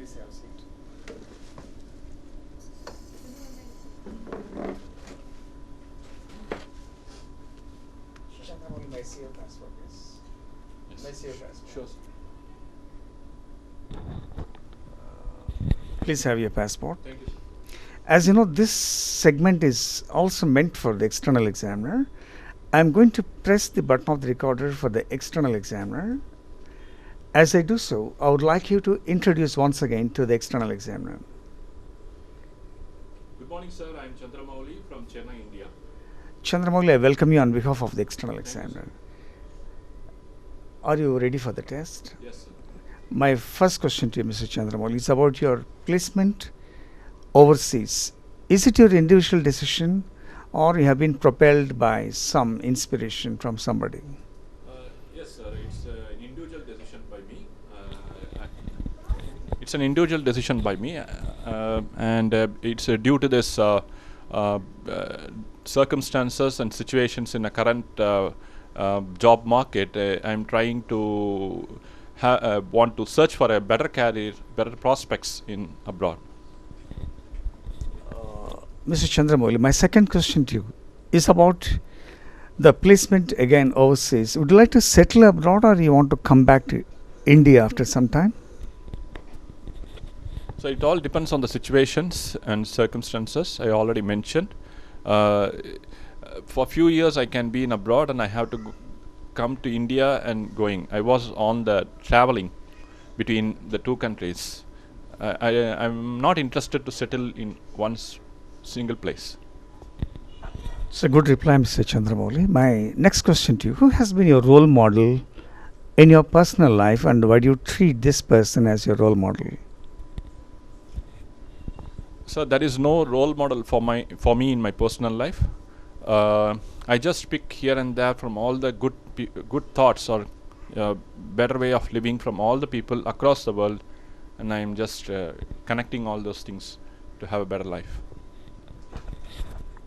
Please have a seat. Chandramouli, may I see your passport, please? Yes. May I see your passport? Sure, sir. Please have your passport. Thank you, sir. As you know, this segment is also meant for the external examiner. I'm going to press the button of the recorder for the external examiner. As I do so, I would like you to introduce once again to the external examiner. Good morning, sir. I'm Chandramouli from Chennai, India. Chandramouli, I welcome you on behalf of the external Thank you, examiner. sir. Are you ready for the test? Yes, sir. My first question to you, Mr. Chandramouli, is about your placement overseas. Is it your individual decision, or you have been propelled by some inspiration from somebody? Yes, sir. It's an individual decision by me. It's an individual decision by me, and it's due to this circumstances and situations in the current job market. I'm trying to want to search for a better career, better prospects in abroad. Mr. Chandramouli, my second question to you is about the placement again overseas. Would you like to settle abroad, or you want to come back to India after some time? So it all depends on the situations and circumstances I already mentioned. For a few years I can be in abroad, and I have to come to India and going. I was on the traveling between the two countries. I'm not interested to settle in one single place. It's a good reply, Mr. Chandramouli. My next question to you: who has been your role model in your personal life, and why do you treat this person as your role model? So there is no role model for me in my personal life. I just pick here and there from all the good thoughts or better way of living from all the people across the world, and I am just connecting all those things to have a better life.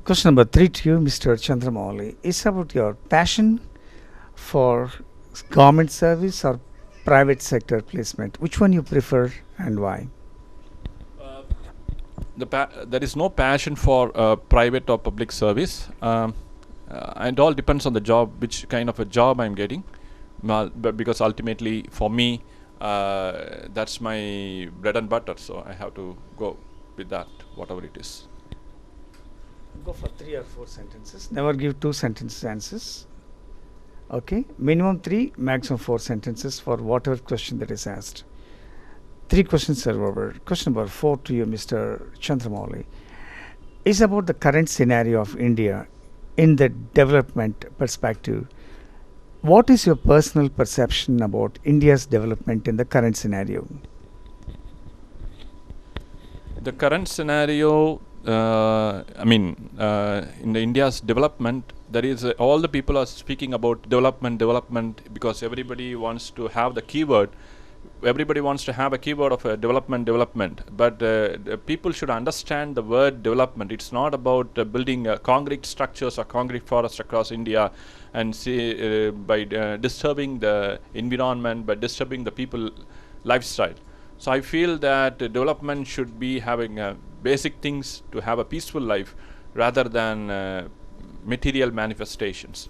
Question number 3 to you, Mr. Chandramouli, is about your passion for government service or private sector placement. Which one you prefer and why? There is no passion for private or public service. It all depends on the job, which kind of a job I'm getting. But because ultimately, for me, that's my bread and butter. So I have to go with that, whatever it is. Go for 3 or 4 sentences. Never give 2 sentence answers. Okay, minimum 3, maximum 4 sentences for whatever question that is asked. 3 questions are over. Question number 4 to you, Mr. Chandramouli, is about the current scenario of India in the development perspective. What is your personal perception about India's development in the current scenario? The current scenario, in the India's development, there is all the people are speaking about development, because everybody wants to have the keyword. Everybody wants to have a keyword of development, but the people should understand the word development. It's not about building concrete structures or concrete forests across India and by disturbing the environment, by disturbing the people lifestyle. So I feel that development should be having basic things to have a peaceful life rather than material manifestations.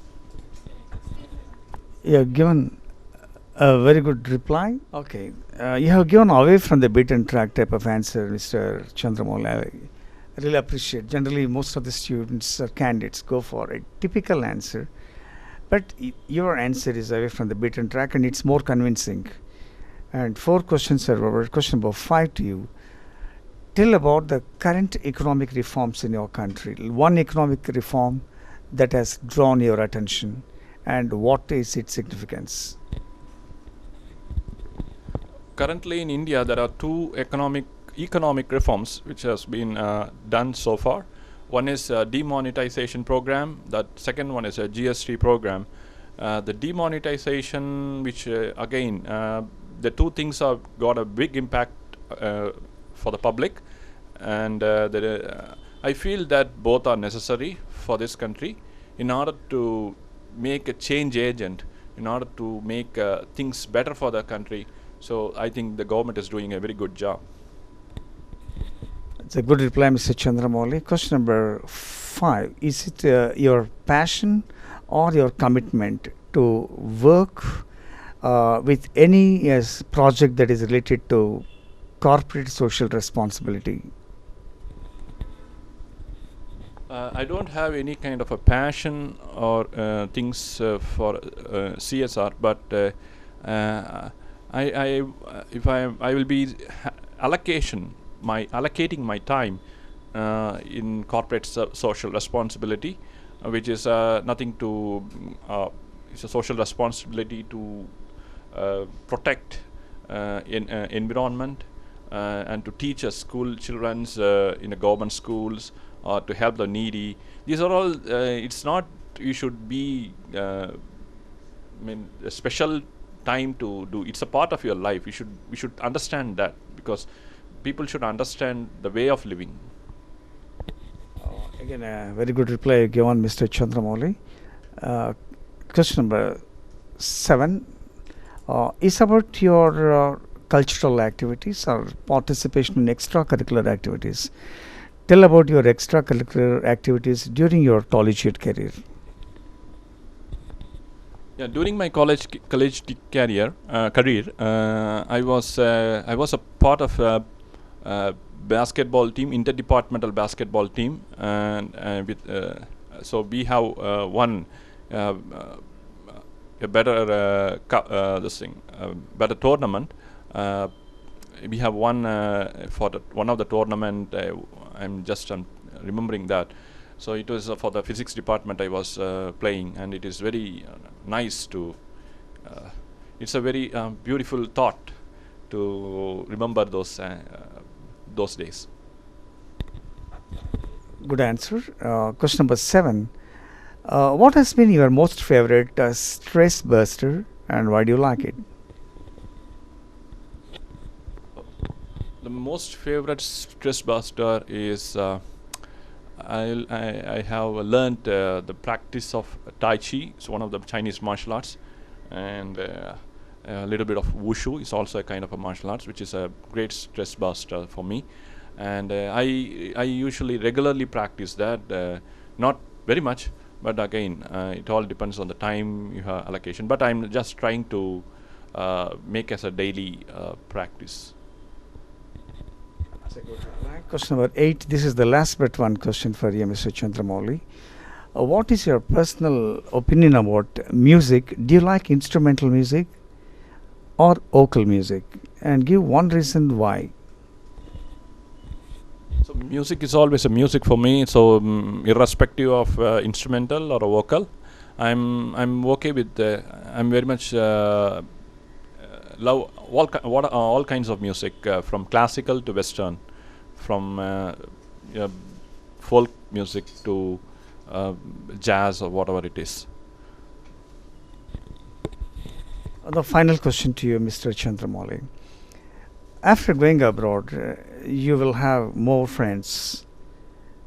You have given a very good reply. Okay, you have given away from the beaten track type of answer, Mr. Chandramouli. I really appreciate. Generally, most of the students or candidates go for a typical answer, but your answer is away from the beaten track, and it's more convincing. And 4 questions are over. Question number 5 to you. Tell about the current economic reforms in your country. One economic reform that has drawn your attention, and what is its significance? Currently in India, there are 2 economic reforms which has been done so far. One is a demonetization program. That second one is a GST program. The demonetization, which again, the 2 things have got a big impact for the public, and I feel that both are necessary for this country in order to make a change agent, in order to make things better for the country. So I think the government is doing a very good job. It's a good reply, Mr. Chandramouli. Question number 5. Is it your passion or your commitment to work with any project that is related to corporate social responsibility? I don't have any kind of a passion or things for CSR, but I will be allocating my time in corporate social responsibility, which is nothing to it's a social responsibility to protect environment and to teach school children in the government schools, or to help the needy. These are all, it's not you should be I mean a special time to do. It's a part of your life. We should understand that, because people should understand the way of living. Again, a very good reply given, Mr. Chandramouli. Question number 7 is about your cultural activities or participation in extracurricular activities. Tell about your extracurricular activities during your collegiate career. Yeah, during my college career, I was a part of a basketball team, interdepartmental basketball team, and so we have won a better better tournament. We have won for one of the tournament. I'm remembering that. So it was for the physics department I was playing, and it is very nice to. It's a very beautiful thought to remember those days. Good answer. Question number 7. What has been your most favorite stress buster, and why do you like it? The most favorite stress buster is I have learned the practice of Tai Chi. It's one of the Chinese martial arts, and a little bit of Wushu is also a kind of a martial arts, which is a great stress buster for me. And I usually regularly practice that, not very much, but again it all depends on the time you have allocation. But I'm just trying to make as a daily practice. Question number 8. This is the last but one question for you, Mr. Chandramouli. What is your personal opinion about music? Do you like instrumental music or vocal music? And give one reason why. So music is always a music for me. So irrespective of instrumental or vocal, I'm okay with. I'm very much love all kinds of music, from classical to western, from folk music to jazz or whatever it is. The final question to you, Mr. Chandramouli. After going abroad, you will have more friends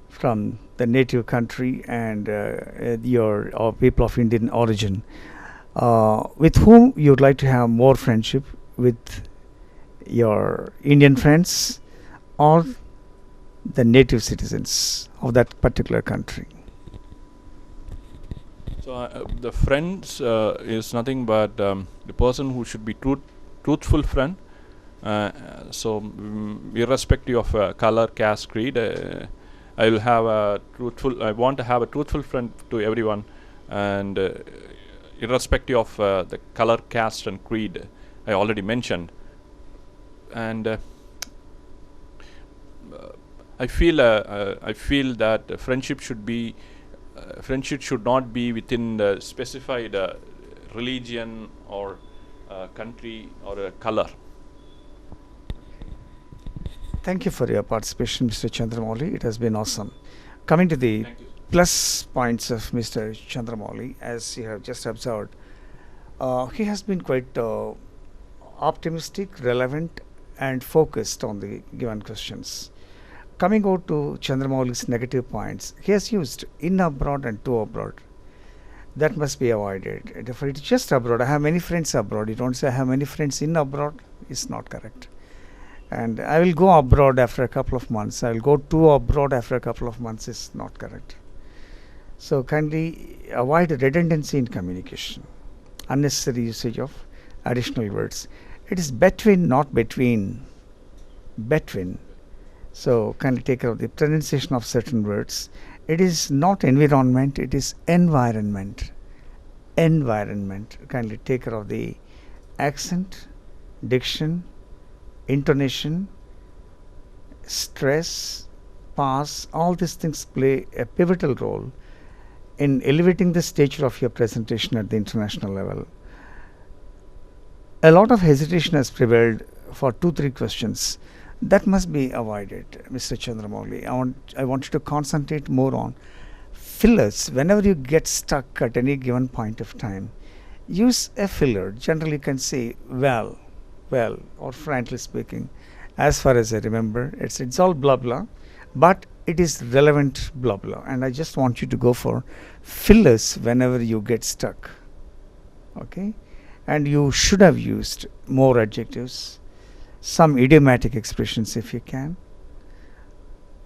from the native country and your people of Indian origin. With whom you would like to have more friendship, with your Indian friends or the native citizens of that particular country? So the friends is nothing but the person who should be truthful friend. So irrespective of color, caste, creed, I will have a truthful. I want to have a truthful friend to everyone, and irrespective of the color, caste, and creed I already mentioned. And I feel that friendship should not be within the specified religion or country or color. Thank you for your participation, Mr. Chandramouli. It has been awesome. Coming to the plus points of Mr. Chandramouli, as you have just observed, he has been quite optimistic, relevant, and focused on the given questions. Coming out to Chandramouli's negative points, he has used in abroad and to abroad. That must be avoided. And if it's just abroad, I have many friends abroad. You don't say I have many friends in abroad. It's not correct. And I will go abroad after a couple of months. I will go to abroad after a couple of months is not correct. So kindly avoid redundancy in communication. Unnecessary usage of additional words. It is between, not between. Between. So kindly take care of the pronunciation of certain words. It is not environment, it is environment. Environment. Kindly take care of the accent, diction, intonation, stress, pause. All these things play a pivotal role in elevating the stature of your presentation at the international level. A lot of hesitation has prevailed for 2-3 questions. That must be avoided, Mr. Chandramouli. I want you to concentrate more on fillers. Whenever you get stuck at any given point of time, use a filler. Generally, you can say well, or frankly speaking. As far as I remember, it's all blah blah, but it is relevant blah blah. And I just want you to go for fillers whenever you get stuck. Okay, and you should have used more adjectives, some idiomatic expressions if you can.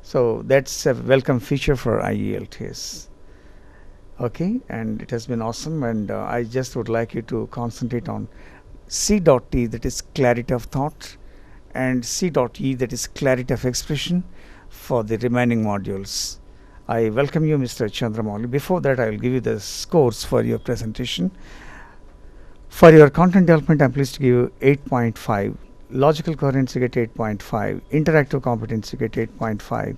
So that's a welcome feature for IELTS. Okay, and it has been awesome, and I just would like you to concentrate on C.T, that is clarity of thought, and C.E, that is clarity of expression, for the remaining modules. I welcome you, Mr. Chandramouli. Before that, I will give you the scores for your presentation. For your content development, I am pleased to give you 8.5. Logical coherence, you get 8.5. Interactive competence, you get 8.5.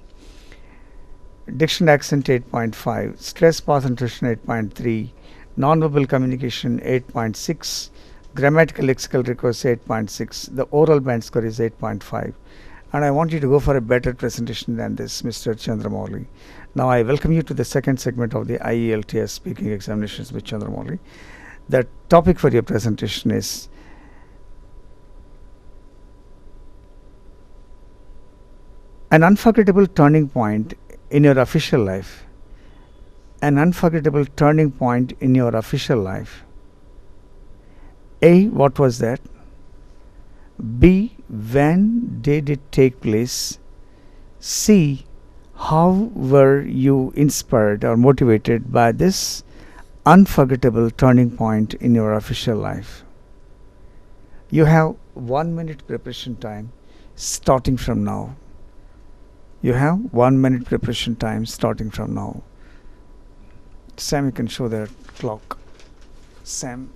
Diction accent, 8.5. Stress, pause, and transition, 8.3. Non-verbal communication, 8.6. Grammatical lexical request, 8.6. The oral band score is 8.5. And I want you to go for a better presentation than this, Mr. Chandramouli. Now I welcome you to the second segment of the IELTS speaking examinations with Chandramouli. The topic for your presentation is an unforgettable turning point in your official life. An unforgettable turning point in your official life. A. What was that? B. When did it take place? C. How were you inspired or motivated by this unforgettable turning point in your official life? You have 1 minute preparation time starting from now. You have 1 minute preparation time starting from now. Sam, you can show the clock. Sam,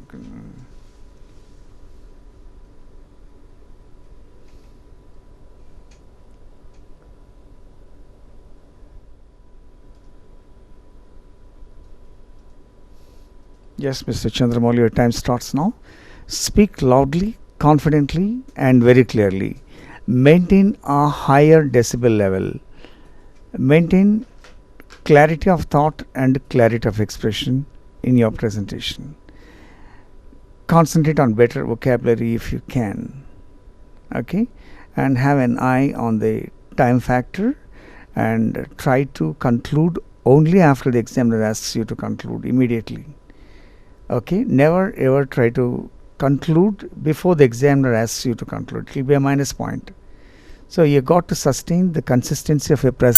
yes, Mr. Chandramouli, your time starts now. Speak loudly, confidently, and very clearly. Maintain a higher decibel level. Maintain clarity of thought and clarity of expression in your presentation. Concentrate on better vocabulary if you can. Okay, and have an eye on the time factor, and try to conclude only after the examiner asks you to conclude immediately. Okay, never ever try to conclude before the examiner asks you to conclude. It will be a minus point. So you got to sustain the consistency of your presentation.